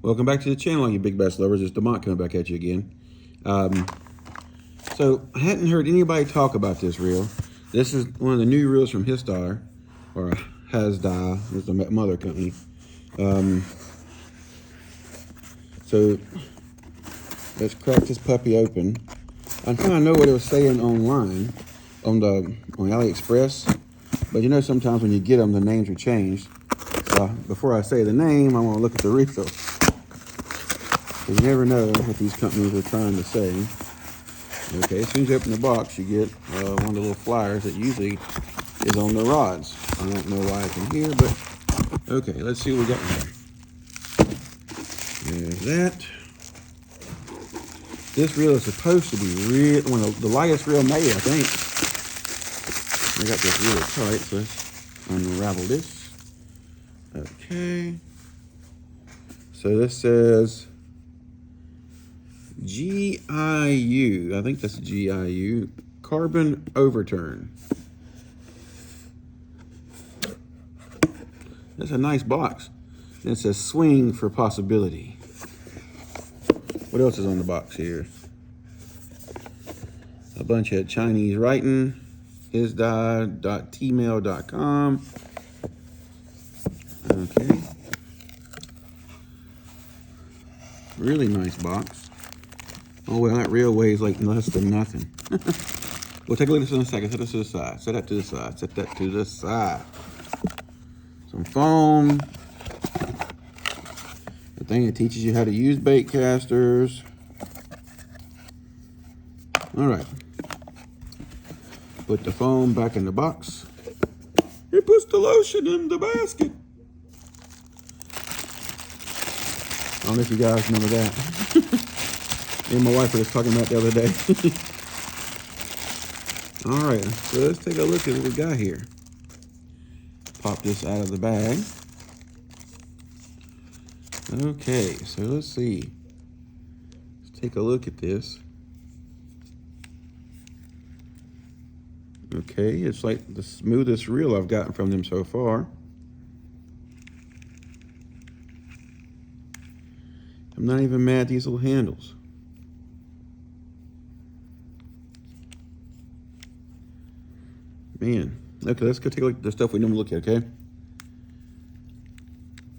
Welcome back to the channel, all you big bass lovers. It's Demont coming back at you again. So I hadn't heard anybody talk about this reel. This is one of the new reels from Histar, or Histar, it's the mother company. So let's crack this puppy open. I kind of know what it was saying online on AliExpress, but you know sometimes when you get them, the names are changed. So before I say the name, I want to look at the reel. You never know what these companies are trying to say. Okay, as soon as you open the box, you get one of the little flyers that usually is on the rods. I don't know why it's in here, but okay, let's see what we got in here. There's that. This reel is supposed to be one of the lightest reel made, I think. I got this really tight, so let's unravel this. Okay. So this says GIU, I think that's GIU, Carbon Overturn. That's a nice box. And it says swing for possibility. What else is on the box here? A bunch of Chinese writing, hisdai.tmail.com. Okay. Really nice box. Oh, well, that reel weighs like less than nothing. We'll take a look at this in a second. Set this to the side. Set that to the side. Set that to the side. Some foam. The thing that teaches you how to use bait casters. All right. Put the foam back in the box. It puts the lotion in the basket. I don't know if you guys remember that. Me and my wife were just talking about the other day. All right, so let's take a look at what we got here. Pop this out of the bag. Okay, so let's see. Let's take a look at this. Okay, it's like the smoothest reel I've gotten from them so far. I'm not even mad at these little handles. Man, okay, let's go take a look at the stuff we normally look at, okay?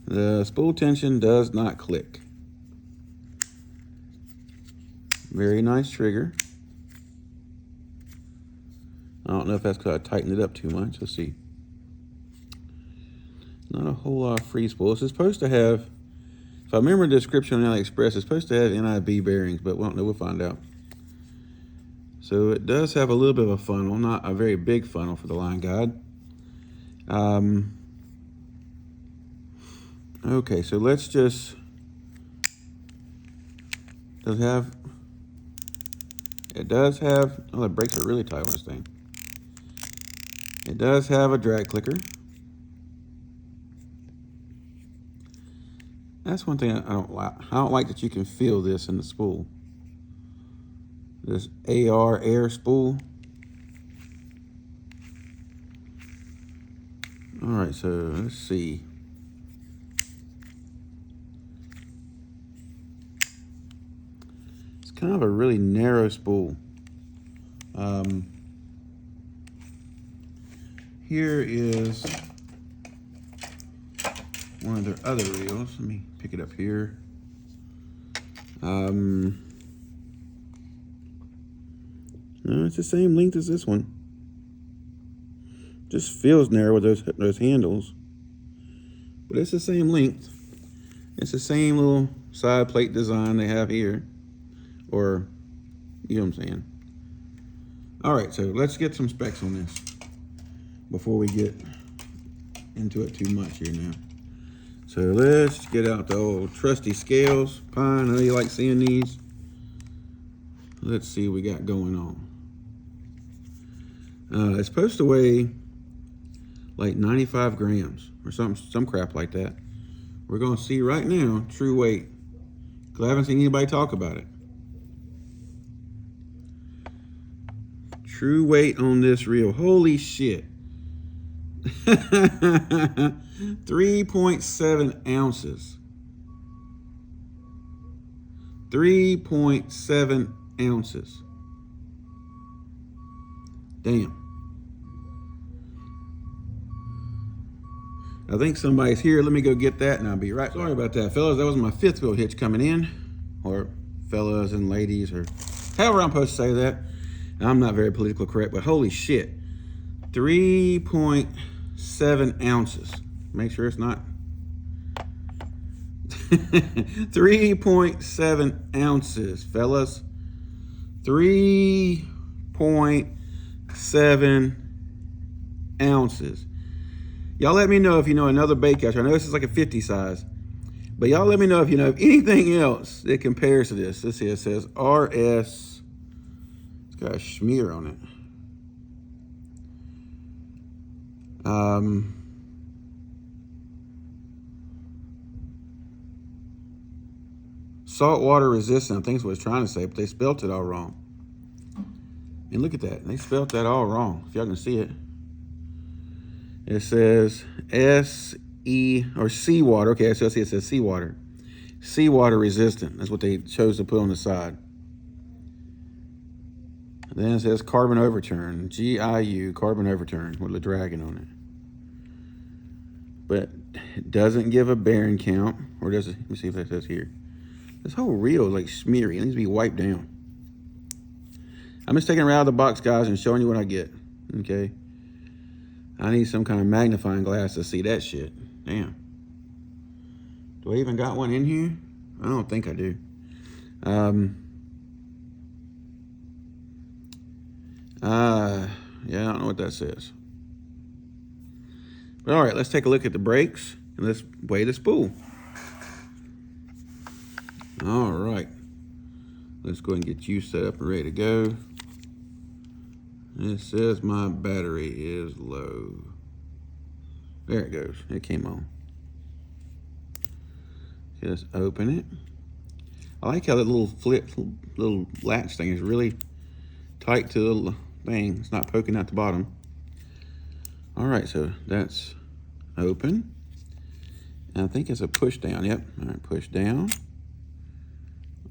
The spool tension does not click. Very nice trigger. I don't know if that's because I tightened it up too much. Let's see. Not a whole lot of free spool. It's supposed to have, if I remember the description on AliExpress, it's supposed to have NIB bearings, but we don't know. We'll find out. So it does have a little bit of a funnel, not a very big funnel for the line guide. Okay, so let's just, it does have, oh, the brakes are really tight on this thing. It does have a drag clicker. That's one thing I don't like. I don't like that you can feel this in the spool. This AR air spool. All right, so let's see. It's kind of a really narrow spool. Here is one of their other reels. Let me pick it up here. No, it's the same length as this one. Just feels narrow with those handles. But it's the same length. It's the same little side plate design they have here. Or, you know what I'm saying. All right, so let's get some specs on this before we get into it too much here now. So let's get out the old trusty scales. Pine, I know you like seeing these. Let's see what we got going on. It's supposed to weigh like 95 grams or some crap like that. We're gonna see right now true weight, because I haven't seen anybody talk about it. True weight on this reel, holy shit. 3.7 ounces. 3.7 ounces. Damn. I think somebody's here. Let me go get that and I'll be right back. Sorry about that, fellas. That was my 5th wheel hitch coming in. Or fellas and ladies, or however I'm supposed to say that. I'm not very politically correct, but holy shit. 3.7 ounces. Make sure it's not 3.7 ounces, fellas. 3.7 ounces. Y'all let me know if you know another bait catcher. I know this is like a 50 size, but y'all let me know if you know of anything else that compares to this. This here says RS. It's got a smear on it. Saltwater resistant, I think is what it's trying to say, but they spelt it all wrong. And look at that, they spelt that all wrong. If y'all can see it. It says S-E, or seawater. Okay, so see it says seawater. Seawater resistant, that's what they chose to put on the side. And then it says carbon overturn, G-I-U, carbon overturn, with a dragon on it. But it doesn't give a bearing count, or does it? Let me see if that says here. This whole reel is like smeary. It needs to be wiped down. I'm just taking it out of the box, guys, and showing you what I get. Okay. I need some kind of magnifying glass to see that shit. Damn. Do I even got one in here? I don't think I do. Yeah, I don't know what that says. But all right, let's take a look at the brakes and let's weigh the spool. All right, let's go ahead and get you set up and ready to go. It says my battery is low. There it goes, it came on. Just open it. I like how that little little latch thing is really tight to the little thing. It's not poking out the bottom. All right, so that's open. And I think it's a push down, yep. All right, push down.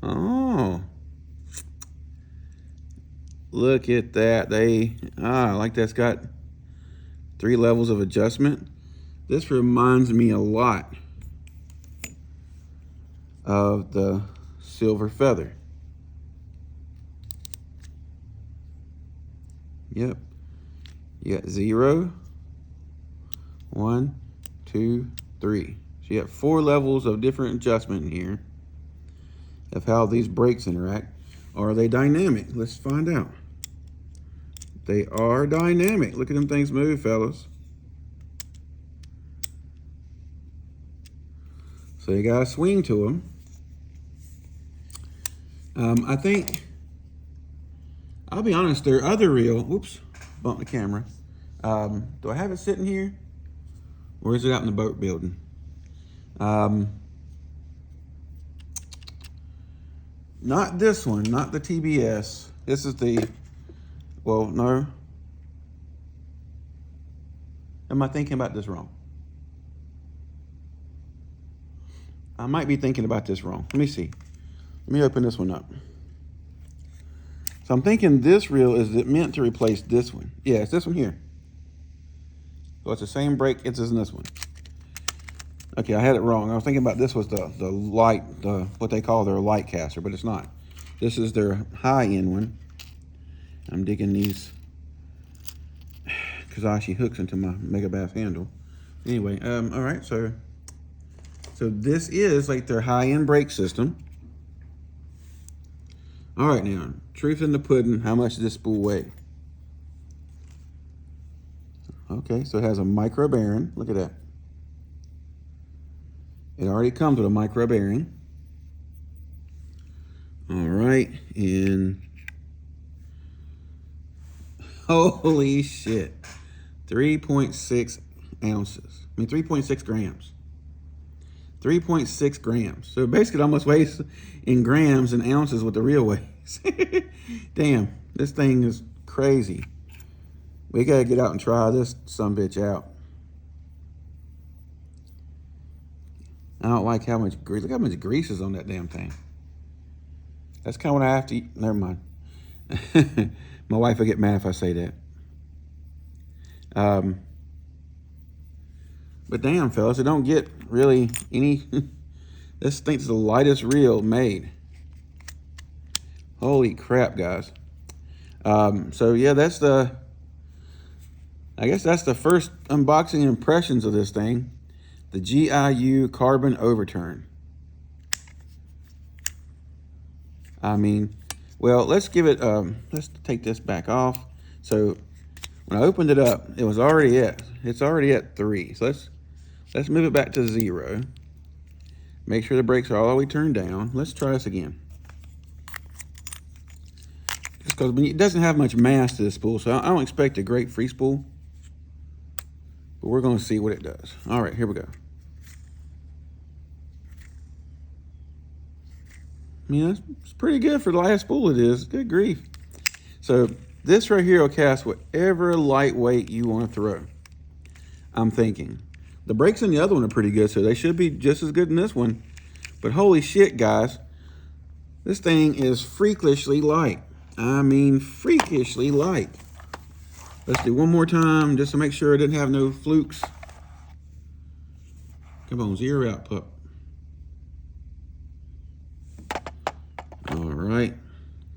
Oh, look at that. Like that's got 3 levels of adjustment. This reminds me a lot of the Silver Feather. Yep. You got 0, 1, 2, 3. So you got 4 levels of different adjustment in here of how these brakes interact. Are they dynamic? Let's find out. They are dynamic. Look at them things move, fellas. So you got to swing to them. I think, I'll be honest, their other reel, whoops, bumped the camera. Do I have it sitting here? Or is it out in the boat building? Not this one, not the TBS. This is the, well, no. Am I thinking about this wrong? I might be thinking about this wrong. Let me see. Let me open this one up. So I'm thinking this reel is meant to replace this one. Yeah, it's this one here. So it's the same brake it's as in this one. Okay, I had it wrong. I was thinking about this was the light, what they call their light caster, but it's not. This is their high-end one. I'm digging these Kazashi hooks into my Mega Bass handle. Anyway, all right, so this is like their high-end brake system. All right, now, truth in the pudding, how much does this spool weigh? Okay, so it has a micro bearing. Look at that. It already comes with a micro bearing. All right, and holy shit, 3.6 ounces. I mean, 3.6 grams. 3.6 grams. So basically it almost weighs in grams and ounces what the real weighs. Damn, this thing is crazy. We gotta get out and try this sumbitch out. I don't like how much grease. Look how much grease is on that damn thing. That's kind of what I have to eat. Never mind. My wife will get mad if I say that. But damn, fellas, it don't get really any. This thing's the lightest reel made. Holy crap, guys. So yeah, that's the. I guess that's the first unboxing impressions of this thing. The GIU Carbon Overturn. I mean, well, let's give it, let's take this back off. So when I opened it up, it was already it's already at 3. So let's move it back to 0. Make sure the brakes are all the way turned down. Let's try this again. Just because it doesn't have much mass to this spool, so I don't expect a great free spool. But we're going to see what it does. All right, here we go. I mean, it's pretty good for the last spool it is. Good grief. So this right here will cast whatever lightweight you want to throw, I'm thinking. The brakes in the other one are pretty good, so they should be just as good in this one. But holy shit, guys. This thing is freakishly light. I mean, freakishly light. Let's do one more time just to make sure it didn't have no flukes. Come on, zero out, pup. All right,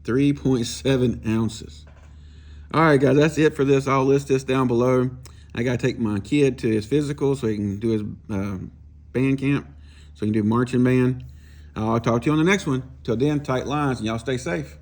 3.7 ounces. All right, guys, that's it for this. I'll list this down below. I got to take my kid to his physical so he can do his band camp, so he can do marching band. I'll talk to you on the next one. Till then, tight lines, and y'all stay safe.